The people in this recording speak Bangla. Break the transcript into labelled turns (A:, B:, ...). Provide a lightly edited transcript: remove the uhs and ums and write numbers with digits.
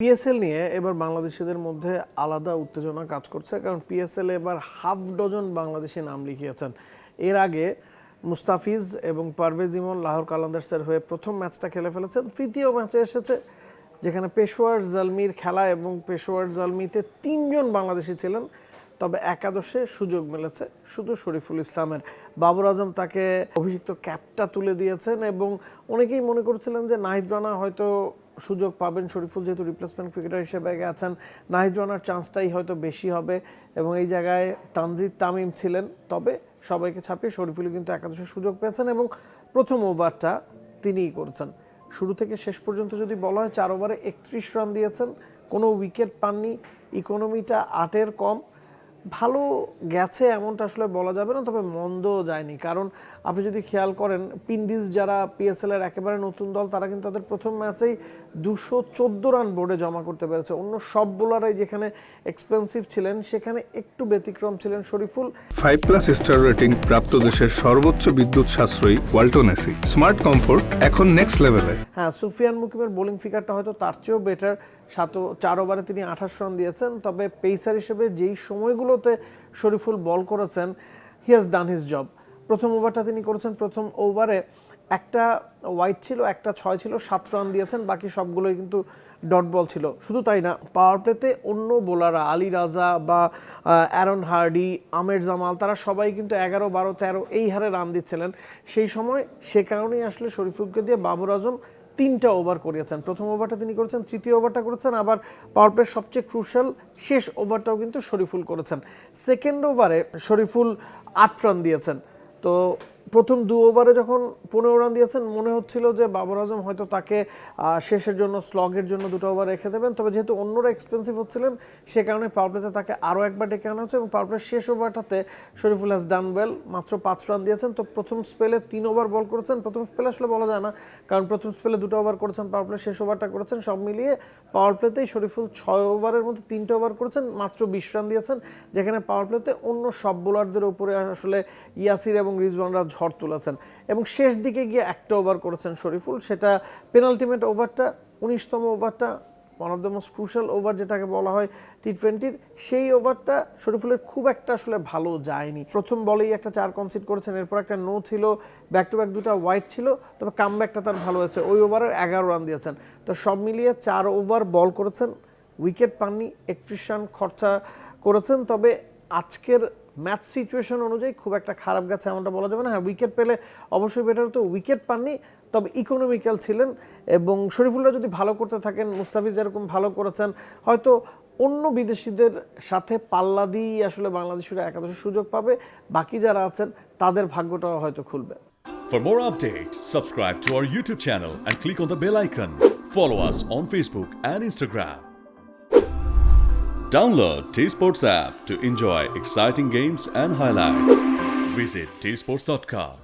A: পিএসএল নিয়ে এবার বাংলাদেশিদের মধ্যে আলাদা উত্তেজনা কাজ করছে, কারণ পিএসএল এবার হাফ ডজন বাংলাদেশি নাম লিখিয়েছেন। এর আগে মুস্তাফিজ এবং পারভেজ ইমন লাহোর কালান্দার্সের হয়ে প্রথম ম্যাচটা খেলে ফেলেছেন। তৃতীয় ম্যাচে এসেছে যেখানে পেশোয়ার জালমির খেলা, এবং পেশোয়ার জালমিতে 3 জন বাংলাদেশি ছিলেন, তবে একাদশে সুযোগ মিলেছে শুধু শরীফুল ইসলামের। বাবর আজম তাকে অভিষিক্ত ক্যাপটা তুলে দিয়েছেন, এবং অনেকেই মনে করছিলেন যে নাহিদ রানা হয়তো সুযোগ পাবেন। শরীফুল যেহেতু রিপ্লেসমেন্ট ক্রিকেটার হিসেবে গেছেন, নাহিদ রানার চান্সটাই হয়তো বেশি হবে, এবং এই জায়গায় তানজিদ তামিম ছিলেন। তবে সবাইকে ছাপিয়ে শরীফুল কিন্তু একাদশে সুযোগ পেয়েছেন, এবং প্রথম ওভারটা তিনিই করেছেন। শুরু থেকে শেষ পর্যন্ত যদি বলা হয় 4 ওভারে 31 রান দিয়েছেন, কোনো উইকেট পাননি, ইকোনমিটা 8-এর কম। ভালো গেছে এমনটা আসলে বলা যাবে না, তবে মন্দ যায়নি। কারণ আপনি যদি খেয়াল করেন, পিন্ডিজ যারা পিএসএল এর একেবারে নতুন দল, তারা কিন্তু তাদের প্রথম ম্যাচেই 214 রান বোর্ডে জমা করতে পেরেছে। অন্য সব বোলারাই যেখানে এক্সপেন্সিভ ছিলেন, সেখানে একটু ব্যতিক্রম ছিলেন শরীফুল।
B: 5+ স্টার রেটিং প্রাপ্ত দেশের সর্বোচ্চ বিদ্যুৎ সাশ্রয়ী ওয়ালটন এসি স্মার্ট কমফোর্ট এখন নেক্সট লেভেলে।
A: হ্যাঁ, সুফিয়ান মুকিমের বোলিং ফিগারটা হয়তো তার চেয়েও বেটার। 4 ওভারে তিনি 28 রান দিয়েছেন, তবে পেসার হিসেবে যেই সময়গুলোতে শরীফুল বল করেছেন, he has done his job. প্রথম ওভারটা তিনি করেছেন, প্রথম ওভারে একটা ওয়াইড ছিল, একটা 6 ছিল, 7 রান দিয়েছেন, বাকি সবগুলোই কিন্তু ডট বল ছিল। শুধু তাই না, পাওয়ার প্লেতে অন্য বোলাররা আলী রাজা বা অ্যারন হার্ডি, আমের জামাল, তারা সবাই কিন্তু 11, 12, 13 এই হারে রান দিচ্ছিলেন সেই সময়। সে কারণেই আসলে শরীফুলকে দিয়ে বাবর আজম 3টা ওভার করিয়েছেন। প্রথম ওভারটা তিনি করেছেন, তৃতীয় ওভারটা করেছেন, আবার পাওয়ার প্লের সবচেয়ে ক্রুশাল শেষ ওভারটাও কিন্তু শরীফুল করেছেন। সেকেন্ড ওভারে শরীফুল 8 রান দিয়েছেন। তো প্রথম 2 ওভারে যখন 15 রান দিয়েছেন, মনে হচ্ছিল যে বাবর আজম হয়তো তাকে শেষের জন্য, স্লগের জন্য 2টা ওভার রেখে দেবেন। তবে যেহেতু অন্যরা এক্সপেন্সিভ হচ্ছিলেন, সে কারণে পাওয়ার প্লেতে তাকে আরও একবার ডেকে আনা হচ্ছে, এবং পাওয়ার প্লের শেষ ওভারটাতে শরীফুল হ্যাজ ডান ওয়েল, মাত্র 5 রান দিয়েছেন। তো প্রথম স্পেলে 3 ওভার বল করেছেন। প্রথম স্পেলে আসলে বলা যায় না, কারণ প্রথম স্পেলে 2টা ওভার করেছেন, পাওয়ার প্লে শেষ ওভারটা করেছেন। সব মিলিয়ে পাওয়ার প্লেতেই শরীফুল 6 ওভারের মধ্যে 3টে ওভার করেছেন, মাত্র 20 রান দিয়েছেন, যেখানে পাওয়ার প্লেতে অন্য সব বোলারদের উপরে আসলে ইয়াসির এবং রিজওয়ানরা ঝড় তুলেছেন। এবং শেষ দিকে গিয়ে একটা ওভার করেছেন শরীফুল, সেটা পেনাল্টিমেট ওভারটা, 19তম ওভারটা, one of the most crucial over যেটাকে বলা হয় টি20। সেই ওভারটা শরীফুলের খুব একটা আসলে ভালো যায়নি। প্রথম বলেই একটা 4 কনসিড করেছেন, এরপর একটা নো ছিল, ব্যাক টু ব্যাক 2টা ওয়াইড ছিল, তবে কামব্যাকটা তার ভালো হয়েছে। ওই ওভারে 11 রান দিয়েছেন। তো সব মিলিয়ে 4 ওভার বল করেছেন, উইকেট পাননি, 31 রান খরচা করেছেন। তবে আজকের ম্যাচ সিচুয়েশন অনুযায়ী খুব একটা খারাপ গেছে এমনটা বলা যাবে না। হ্যাঁ, উইকেট পেলে অবশ্যই বেটার হতো, উইকেট পাননি, তবে ইকোনমিক্যাল ছিলেন। এবং শরীফুলরা যদি ভালো করতে থাকেন, মুস্তাফিজ যেরকম ভালো করেছেন, হয়তো অন্য বিদেশিদের সাথে পাল্লা দিয়েই আসলে বাংলাদেশিরা একাদশে সুযোগ পাবে। বাকি যারা আছেন তাদের ভাগ্যটাও হয়তো খুলবে।
C: For more updates, subscribe to our YouTube channel and click on the bell icon. Follow us on Facebook and Instagram. Download T-Sports app to enjoy exciting games and highlights. Visit tsports.com.